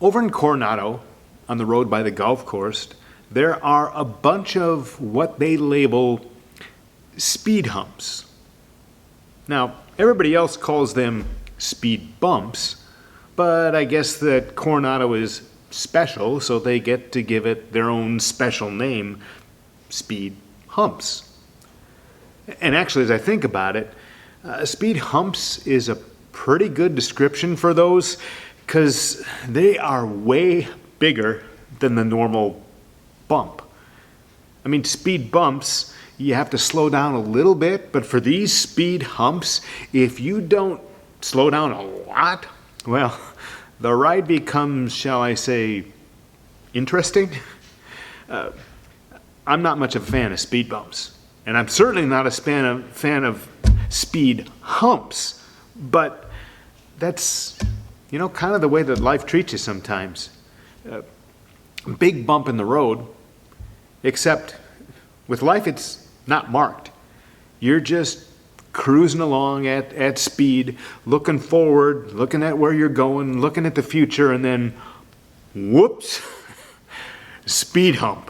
Over in Coronado, on the road by the golf course, there are a bunch of what they label speed humps. Now, everybody else calls them speed bumps, but I guess that Coronado is special, so they get to give it their own special name, speed humps. And actually, as I think about it, speed humps is a pretty good description for those, because they are way bigger than the normal bump. I mean, speed bumps, you have to slow down a little bit, but for these speed humps, if you don't slow down a lot, well, the ride becomes, shall I say, interesting. I'm not much of a fan of speed bumps, and I'm certainly not a fan of speed humps, but that's, kind of the way that life treats you sometimes. Big bump in the road, except with life it's not marked. You're just cruising along at speed, looking forward, looking at where you're going, looking at the future, and then whoops, speed hump.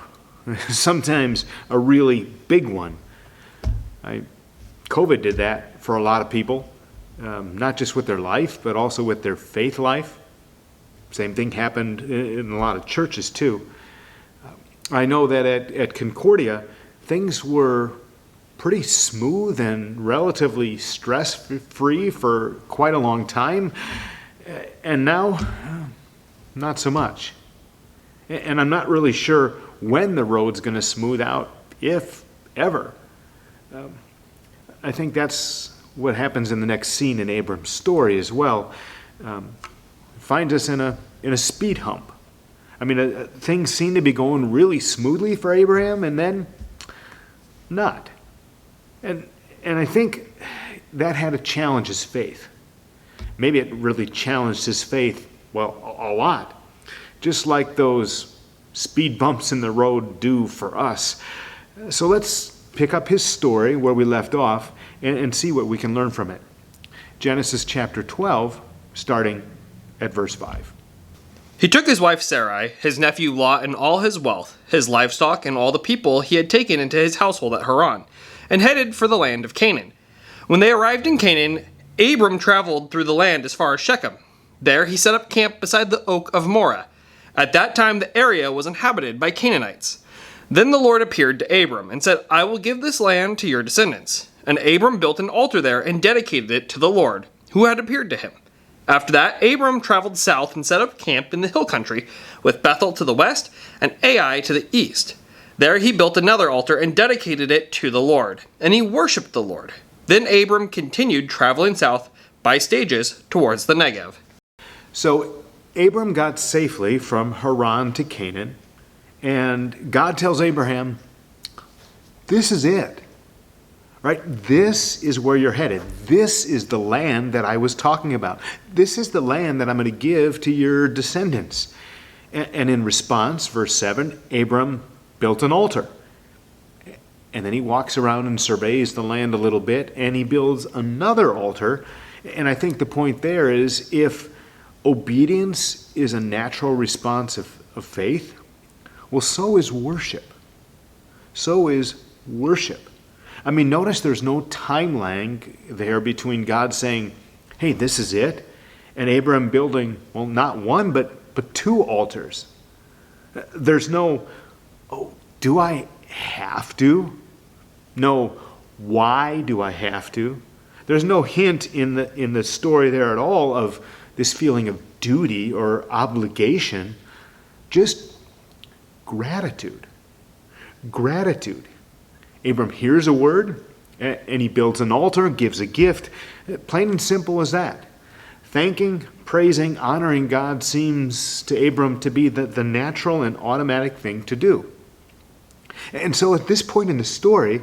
Sometimes a really big one. COVID did that for a lot of people, not just with their life, but also with their faith life. Same thing happened in a lot of churches too. I know that at Concordia, things were pretty smooth and relatively stress-free for quite a long time, and now, not so much. And I'm not really sure when the road's going to smooth out, if ever. I think that's what happens in the next scene in Abram's story as well. Finds us in a speed hump. I mean, things seem to be going really smoothly for Abraham, and then not. And I think that had to challenge his faith. Maybe it really challenged his faith, well, a lot. Just like those speed bumps in the road do for us. So let's pick up his story where we left off and see what we can learn from it. Genesis chapter 12, starting at verse 5. He took his wife Sarai, his nephew Lot, and all his wealth, his livestock, and all the people he had taken into his household at Haran, and headed for the land of Canaan. When they arrived in Canaan, Abram traveled through the land as far as Shechem. There he set up camp beside the oak of Moreh. At that time the area was inhabited by Canaanites. Then the Lord appeared to Abram and said, I will give this land to your descendants. And Abram built an altar there and dedicated it to the Lord, who had appeared to him. After that, Abram traveled south and set up camp in the hill country, with Bethel to the west and Ai to the east. There he built another altar and dedicated it to the Lord, and he worshipped the Lord. Then Abram continued traveling south by stages towards the Negev. So Abram got safely from Haran to Canaan, and God tells Abraham, this is it. Right? This is where you're headed. This is the land that I was talking about. This is the land that I'm going to give to your descendants. And in response, verse 7, Abram built an altar. And then he walks around and surveys the land a little bit, and he builds another altar. And I think the point there is, if obedience is a natural response of faith, well, so is worship. So is worship. I mean, notice there's no time lag there between God saying, hey, this is it, and Abram building, well, not one, but two altars. There's no, oh, do I have to? No, why do I have to? There's no hint in the story there at all of this feeling of duty or obligation, just gratitude. Gratitude. Abram hears a word, and he builds an altar, gives a gift. Plain and simple as that. Thanking, praising, honoring God seems to Abram to be the natural and automatic thing to do. And so at this point in the story,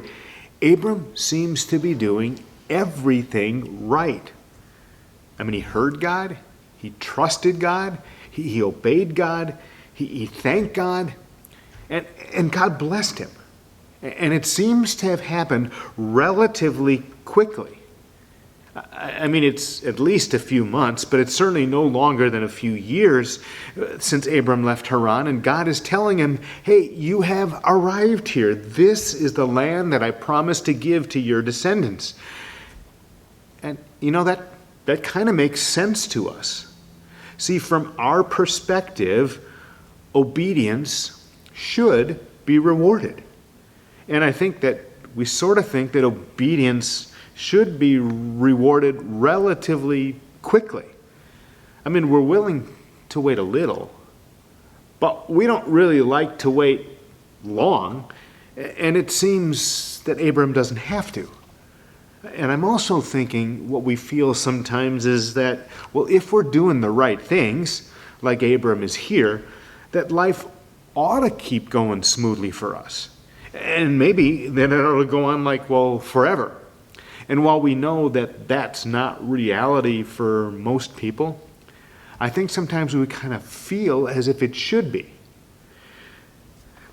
Abram seems to be doing everything right. I mean, he heard God, he trusted God, he obeyed God, he thanked God, and God blessed him. And it seems to have happened relatively quickly. I mean, it's at least a few months, but it's certainly no longer than a few years since Abram left Haran, and God is telling him, hey, you have arrived here. This is the land that I promised to give to your descendants. And that kind of makes sense to us. See, from our perspective, obedience should be rewarded. And I think that we sort of think that obedience should be rewarded relatively quickly. I mean, we're willing to wait a little, but we don't really like to wait long, and it seems that Abram doesn't have to. And I'm also thinking what we feel sometimes is that, well, if we're doing the right things, like Abram is here, that life ought to keep going smoothly for us. And maybe then it'll go on forever. And while we know that that's not reality for most people, I think sometimes we kind of feel as if it should be.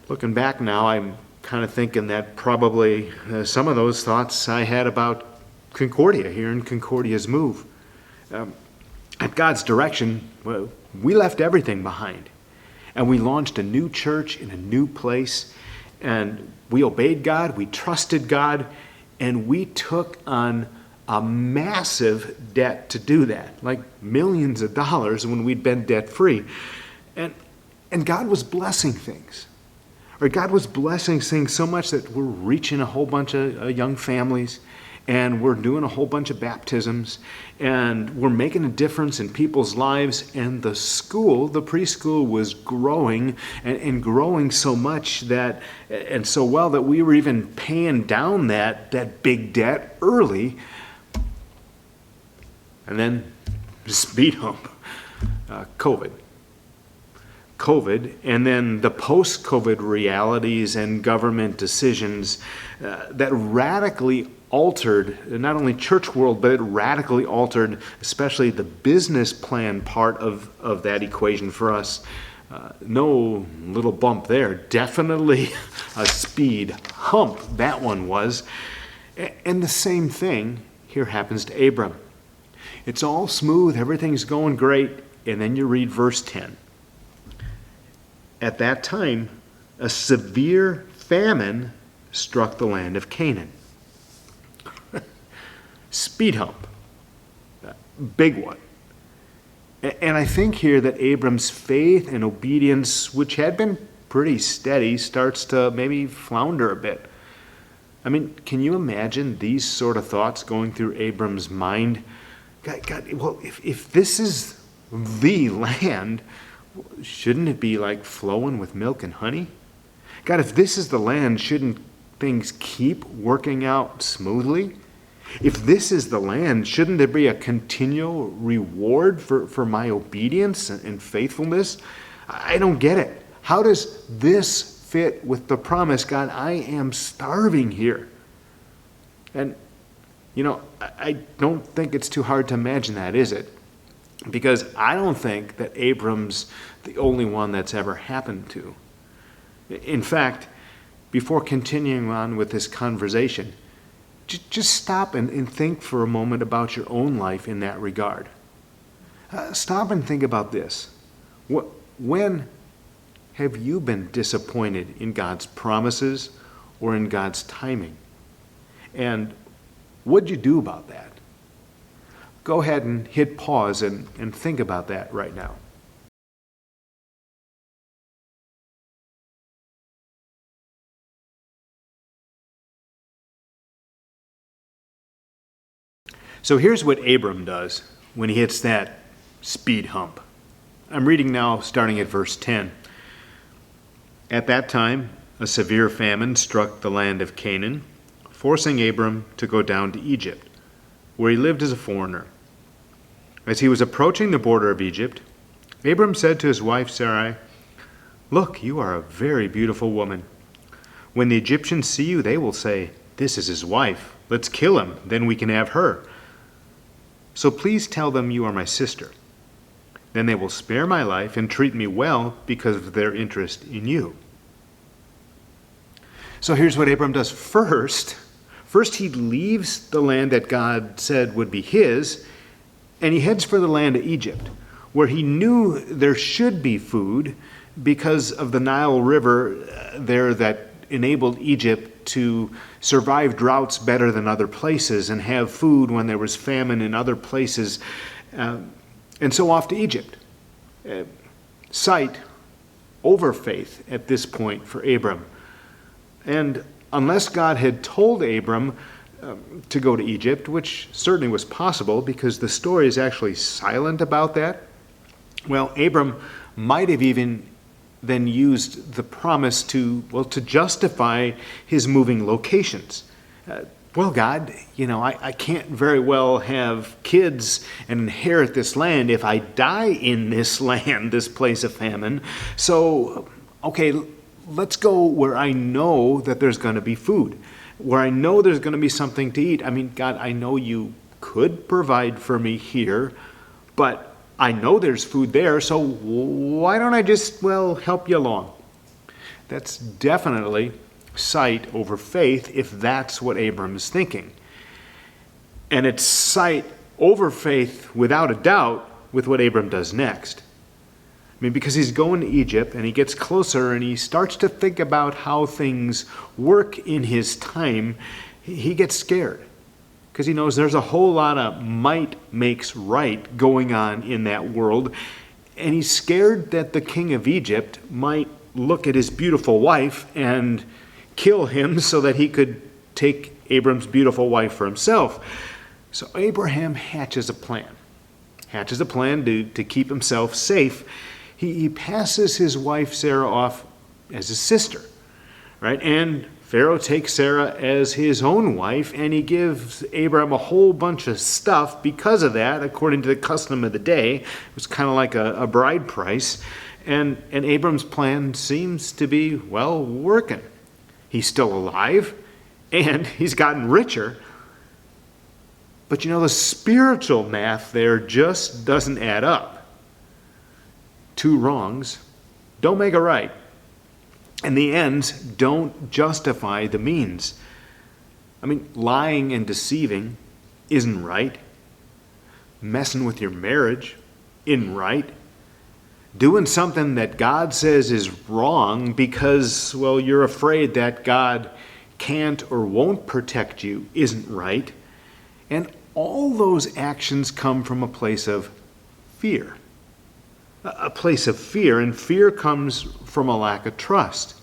Looking back now, I'm kind of thinking that probably some of those thoughts I had about Concordia here in Concordia's move. At God's direction, we left everything behind. And we launched a new church in a new place. And we obeyed God, we trusted God, and we took on a massive debt to do that, like millions of dollars when we'd been debt-free. And God was blessing things. Or God was blessing things so much that we're reaching a whole bunch of young families, and we're doing a whole bunch of baptisms, and we're making a difference in people's lives. And the preschool was growing and growing so much that, and so well that we were even paying down that big debt early. And then speed hump, COVID, and then the post-COVID realities and government decisions that radically altered not only church world, but it radically altered especially the business plan part of that equation for us. No little bump there, definitely a speed hump, that one was. And the same thing here happens to Abram. It's all smooth, everything's going great, and then you read verse 10. At that time, a severe famine struck the land of Canaan. Speed hump. Big one. And I think here that Abram's faith and obedience, which had been pretty steady, starts to maybe flounder a bit. I mean, can you imagine these sort of thoughts going through Abram's mind? God, well, if this is the land, shouldn't it be like flowing with milk and honey? God, if this is the land, shouldn't things keep working out smoothly? If this is the land, shouldn't there be a continual reward for my obedience and faithfulness? I don't get it. How does this fit with the promise? God, I am starving here. And, I don't think it's too hard to imagine that, is it? Because I don't think that Abram's the only one that's ever happened to. In fact, before continuing on with this conversation, just stop and think for a moment about your own life in that regard. Stop and think about this. When have you been disappointed in God's promises or in God's timing? And what'd you do about that? Go ahead and hit pause and think about that right now. So here's what Abram does when he hits that speed hump. I'm reading now starting at verse 10. At that time, a severe famine struck the land of Canaan, forcing Abram to go down to Egypt, where he lived as a foreigner. As he was approaching the border of Egypt, Abram said to his wife Sarai, "Look, you are a very beautiful woman. When the Egyptians see you, they will say, 'This is his wife. Let's kill him, then we can have her.' So please tell them you are my sister. Then they will spare my life and treat me well because of their interest in you." So here's what Abram does. First First, he leaves the land that God said would be his, and he heads for the land of Egypt, where he knew there should be food because of the Nile River there that enabled Egypt to survive droughts better than other places and have food when there was famine in other places. And so off to Egypt. Sight over faith at this point for Abram. And unless God had told Abram to go to Egypt, which certainly was possible because the story is actually silent about that, well, Abram might have even then used the promise to justify his moving locations. Well, God, I can't very well have kids and inherit this land if I die in this land, this place of famine. So, okay, let's go where I know that there's going to be food, where I know there's going to be something to eat. I mean, God, I know you could provide for me here, but I know there's food there, so why don't I just, help you along? That's definitely sight over faith if that's what Abram is thinking. And it's sight over faith without a doubt with what Abram does next. I mean, because he's going to Egypt and he gets closer and he starts to think about how things work in his time, he gets scared. Because he knows there's a whole lot of might makes right going on in that world. And he's scared that the king of Egypt might look at his beautiful wife and kill him so that he could take Abram's beautiful wife for himself. So Abraham hatches a plan to keep himself safe. He passes his wife Sarah off as his sister, right? And Pharaoh takes Sarah as his own wife, and he gives Abram a whole bunch of stuff because of that, according to the custom of the day. It was kind of like a bride price. And Abram's plan seems to be, working. He's still alive, and he's gotten richer. But the spiritual math there just doesn't add up. Two wrongs don't make a right. And the ends don't justify the means. I mean, lying and deceiving isn't right. Messing with your marriage isn't right. Doing something that God says is wrong because, you're afraid that God can't or won't protect you isn't right. And all those actions come from a place of fear. A place of fear, and fear comes from a lack of trust.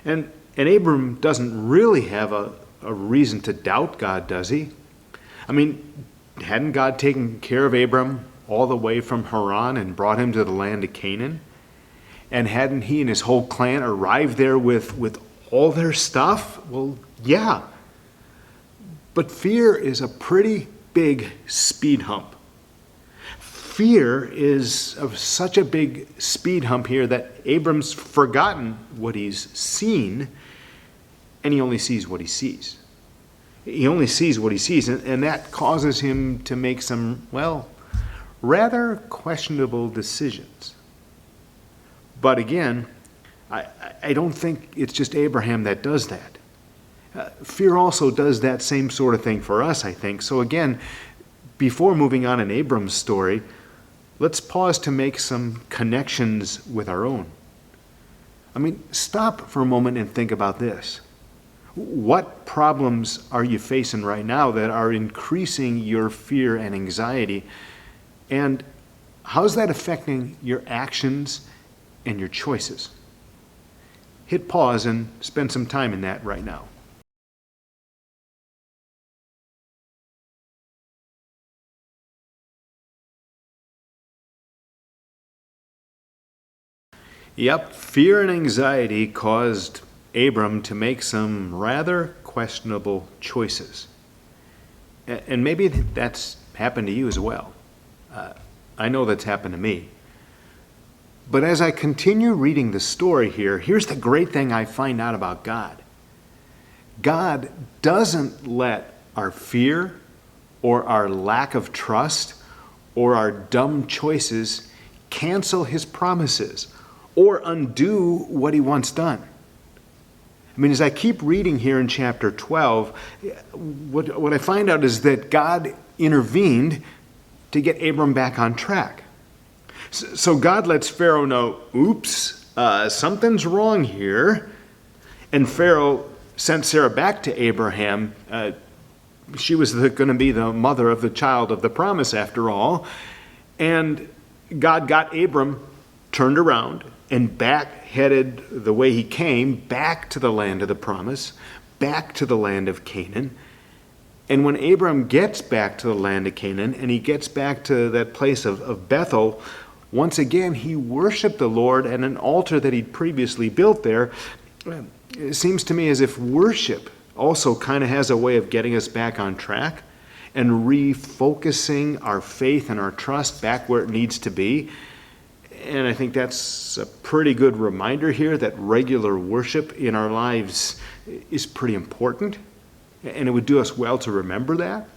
And Abram doesn't really have a reason to doubt God, does he? I mean, hadn't God taken care of Abram all the way from Haran and brought him to the land of Canaan? And hadn't he and his whole clan arrived there with all their stuff? Well, yeah. But fear is a pretty big speed hump. Fear is of such a big speed hump here that Abram's forgotten what he's seen, and he only sees what he sees. He only sees what he sees, and that causes him to make some, rather questionable decisions. But again, I don't think it's just Abraham that does that. Fear also does that same sort of thing for us, I think. So again, before moving on in Abram's story, let's pause to make some connections with our own. I mean, stop for a moment and think about this. What problems are you facing right now that are increasing your fear and anxiety? And how's that affecting your actions and your choices? Hit pause and spend some time in that right now. Yep, fear and anxiety caused Abram to make some rather questionable choices. And maybe that's happened to you as well. I know that's happened to me. But as I continue reading the story here, here's the great thing I find out about God. God doesn't let our fear or our lack of trust or our dumb choices cancel his promises or undo what he wants done. I mean, as I keep reading here in chapter 12, what I find out is that God intervened to get Abram back on track. So God lets Pharaoh know, oops, something's wrong here. And Pharaoh sent Sarah back to Abraham. She was going to be the mother of the child of the promise after all. And God got Abram turned around and back headed the way he came, back to the land of the promise, back to the land of Canaan. And when Abram gets back to the land of Canaan and he gets back to that place of Bethel, once again he worshiped the Lord at an altar that he'd previously built there. It seems to me as if worship also kind of has a way of getting us back on track and refocusing our faith and our trust back where it needs to be. And I think that's a pretty good reminder here that regular worship in our lives is pretty important. And it would do us well to remember that.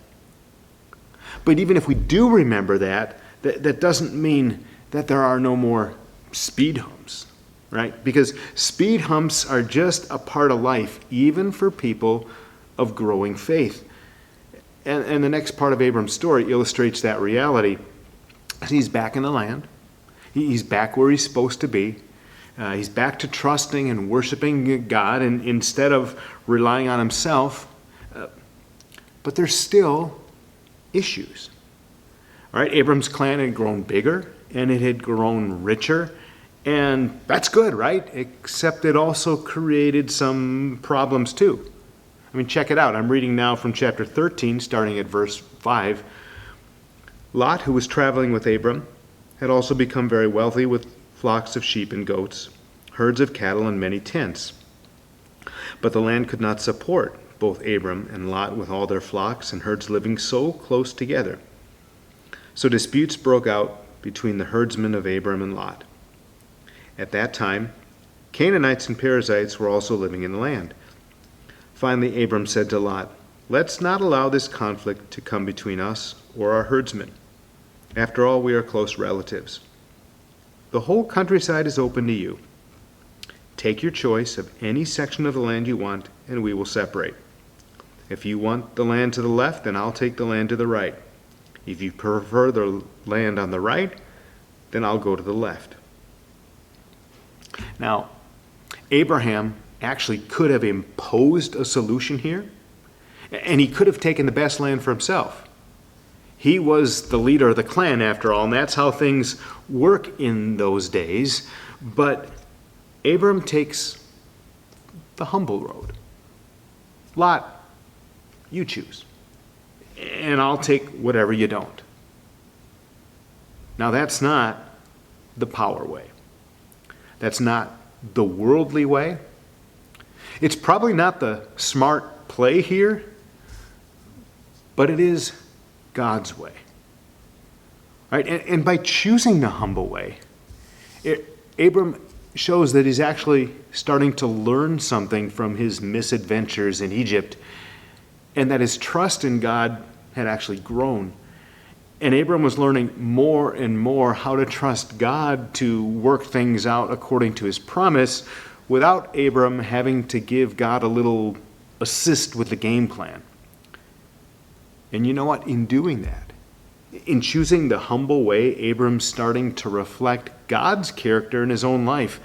But even if we do remember that, that doesn't mean that there are no more speed humps, right? Because speed humps are just a part of life, even for people of growing faith. And the next part of Abram's story illustrates that reality. He's back in the land. He's back where he's supposed to be. He's back to trusting and worshiping God and instead of relying on himself. But there's still issues. All right, Abram's clan had grown bigger and it had grown richer. And that's good, right? Except it also created some problems too. I mean, check it out. I'm reading now from chapter 13, starting at verse 5. Lot, who was traveling with Abram, had also become very wealthy with flocks of sheep and goats, herds of cattle, and many tents. But the land could not support both Abram and Lot with all their flocks and herds living so close together. So disputes broke out between the herdsmen of Abram and Lot. At that time, Canaanites and Perizzites were also living in the land. Finally, Abram said to Lot, "Let's not allow this conflict to come between us or our herdsmen. After all, we are close relatives. The whole countryside is open to you. Take your choice of any section of the land you want, and we will separate. If you want the land to the left, then I'll take the land to the right. If you prefer the land on the right, then I'll go to the left." Now, Abraham actually could have imposed a solution here, and he could have taken the best land for himself. He was the leader of the clan, after all, and that's how things work in those days. But Abram takes the humble road. Lot, you choose, and I'll take whatever you don't. Now, that's not the power way. That's not the worldly way. It's probably not the smart play here, but it is God's way. Right? And by choosing the humble way, Abram shows that he's actually starting to learn something from his misadventures in Egypt, and that his trust in God had actually grown. And Abram was learning more and more how to trust God to work things out according to his promise without Abram having to give God a little assist with the game plan. And you know what? In doing that, in choosing the humble way, Abram's starting to reflect God's character in his own life.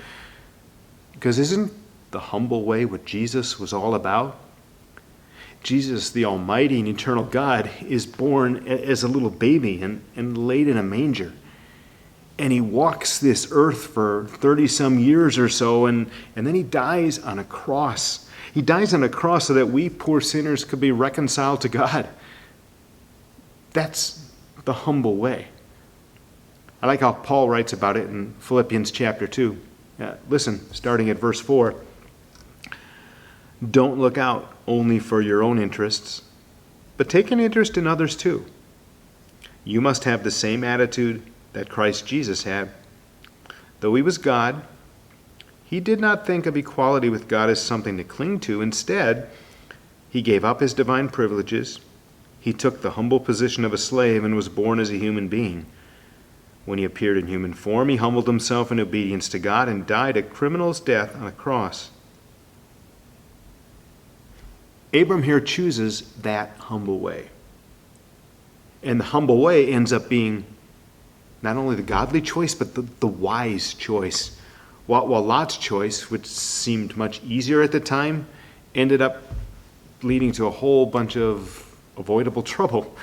Because isn't the humble way what Jesus was all about? Jesus, the Almighty and eternal God, is born as a little baby and laid in a manger. And he walks this earth for 30-some years or so, and then he dies on a cross. He dies on a cross so that we poor sinners could be reconciled to God. That's the humble way. I like how Paul writes about it in Philippians chapter 2. Listen, starting at verse 4. Don't look out only for your own interests, but take an interest in others too. You must have the same attitude that Christ Jesus had. Though he was God, he did not think of equality with God as something to cling to. Instead, he gave up his divine privileges. He took the humble position of a slave and was born as a human being. When he appeared in human form, he humbled himself in obedience to God and died a criminal's death on a cross. Abram here chooses that humble way. And the humble way ends up being not only the godly choice, but the wise choice. While Lot's choice, which seemed much easier at the time, ended up leading to a whole bunch of avoidable trouble.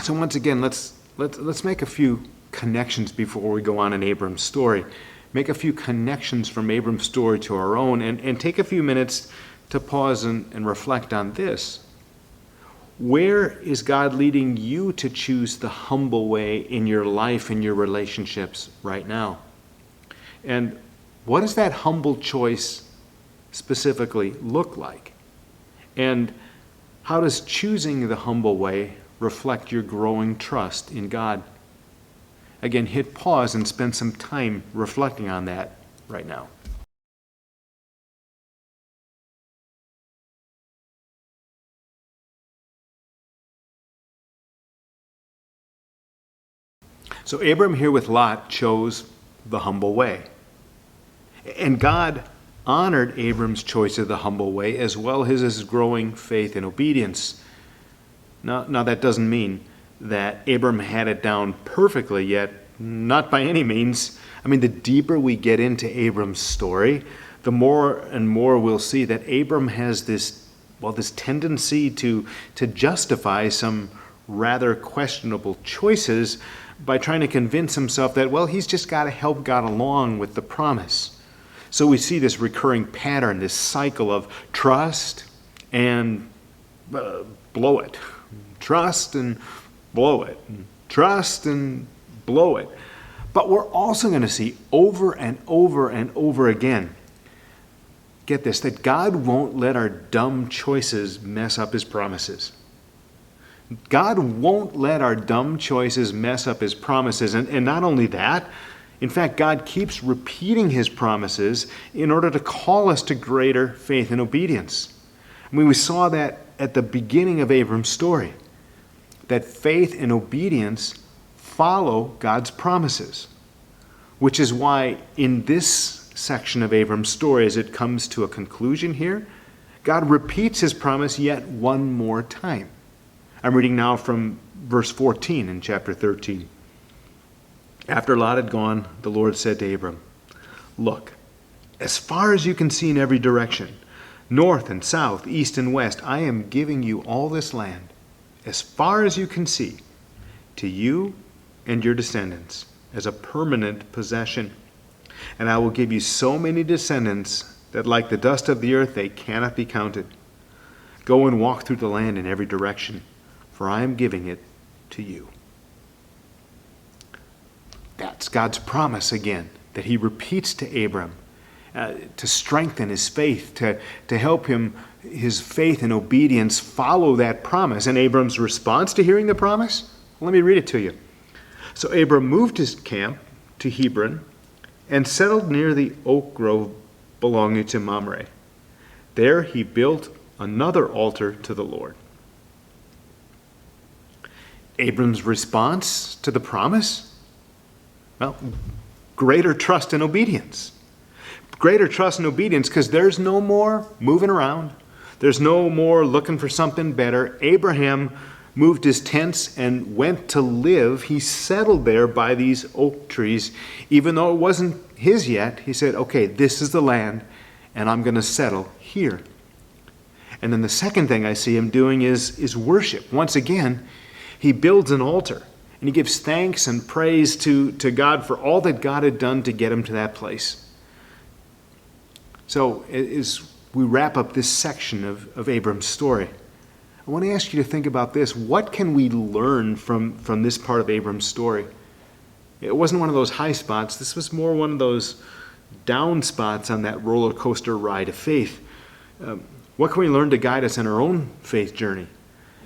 So once again, let's make a few connections before we go on in Abram's story. Make a few connections from Abram's story to our own, and take a few minutes to pause and reflect on this. Where is God leading you to choose the humble way in your life, in your relationships right now? And what does that humble choice specifically look like? And how does choosing the humble way reflect your growing trust in God? Again, hit pause and spend some time reflecting on that right now. So Abram here with Lot chose the humble way. And God honored Abram's choice of the humble way as well as his growing faith and obedience. Now that doesn't mean that Abram had it down perfectly yet, not by any means. I mean, the deeper we get into Abram's story, the more and more we'll see that Abram has this tendency to justify some rather questionable choices by trying to convince himself that, he's just got to help God along with the promise. So we see this recurring pattern, this cycle of trust and blow it. Trust and blow it. Trust and blow it. But we're also going to see over and over and over again, get this, that God won't let our dumb choices mess up his promises. God won't let our dumb choices mess up his promises. And not only that, in fact, God keeps repeating his promises in order to call us to greater faith and obedience. I mean, we saw that at the beginning of Abram's story, that faith and obedience follow God's promises, which is why in this section of Abram's story, as it comes to a conclusion here, God repeats his promise yet one more time. I'm reading now from verse 14 in chapter 13. After Lot had gone, the Lord said to Abram, "Look, as far as you can see in every direction, north and south, east and west, I am giving you all this land, as far as you can see, to you and your descendants, as a permanent possession. And I will give you so many descendants that like the dust of the earth they cannot be counted. Go and walk through the land in every direction, for I am giving it to you." That's God's promise again, that he repeats to Abram to strengthen his faith, to help him, his faith and obedience follow that promise. And Abram's response to hearing the promise? Let me read it to you. So Abram moved his camp to Hebron and settled near the oak grove belonging to Mamre. There he built another altar to the Lord. Abram's response to the promise? Well, greater trust and obedience. Greater trust and obedience because there's no more moving around. There's no more looking for something better. Abraham moved his tents and went to live. He settled there by these oak trees. Even though it wasn't his yet, he said, okay, this is the land, and I'm going to settle here. And then the second thing I see him doing is worship. Once again, he builds an altar, and he gives thanks and praise to God for all that God had done to get him to that place. So as we wrap up this section of Abram's story, I want to ask you to think about this. What can we learn from this part of Abram's story? It wasn't one of those high spots. This was more one of those down spots on that roller coaster ride of faith. What can we learn to guide us in our own faith journey?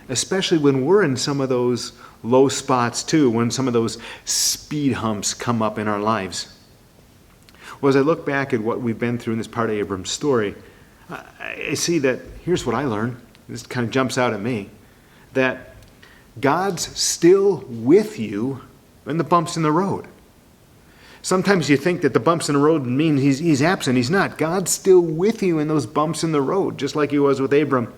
Especially when we're in some of those low spots too, when some of those speed humps come up in our lives. Well, as I look back at what we've been through in this part of Abram's story, I see that here's what I learned. This kind of jumps out at me, that God's still with you in the bumps in the road. Sometimes you think that the bumps in the road mean he's absent. He's not. God's still with you in those bumps in the road, just like he was with Abram.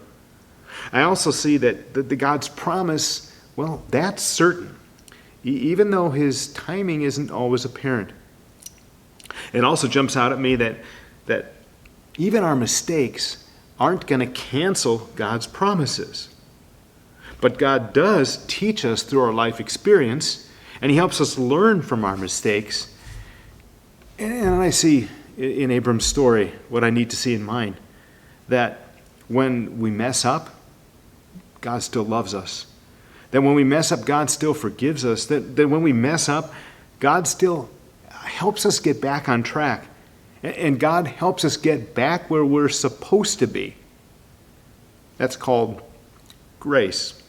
I also see that the God's promise, well, that's certain, even though his timing isn't always apparent. It also jumps out at me that even our mistakes aren't going to cancel God's promises. But God does teach us through our life experience, and he helps us learn from our mistakes. And I see in Abram's story what I need to see in mine, that when we mess up, God still loves us. That when we mess up, God still forgives us. That when we mess up, God still helps us get back on track. And God helps us get back where we're supposed to be. That's called grace.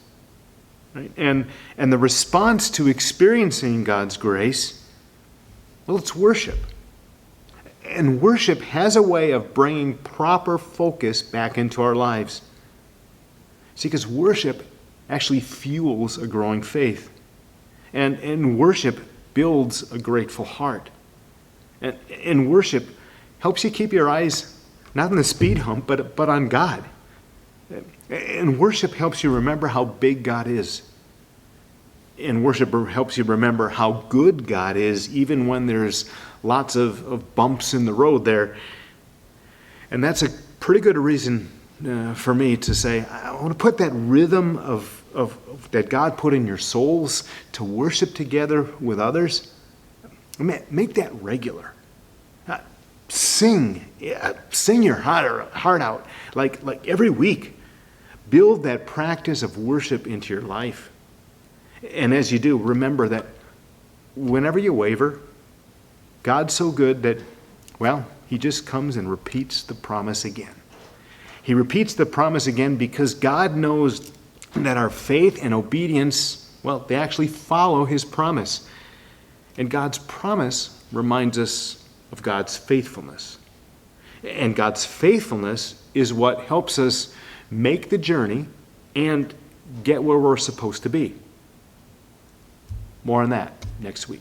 Right? And the response to experiencing God's grace, well, it's worship. And worship has a way of bringing proper focus back into our lives. See, because worship actually fuels a growing faith. And worship builds a grateful heart. And worship helps you keep your eyes not on the speed hump, but on God. And worship helps you remember how big God is. And worship helps you remember how good God is, even when there's lots of bumps in the road there. And that's a pretty good reason for me to say, I want to put that rhythm of that God put in your souls to worship together with others. Make that regular. Sing your heart out like every week. Build that practice of worship into your life. And as you do, remember that whenever you waver, God's so good that, well, he just comes and repeats the promise again. He repeats the promise again because God knows that our faith and obedience, well, they actually follow his promise. And God's promise reminds us of God's faithfulness. And God's faithfulness is what helps us make the journey and get where we're supposed to be. More on that next week.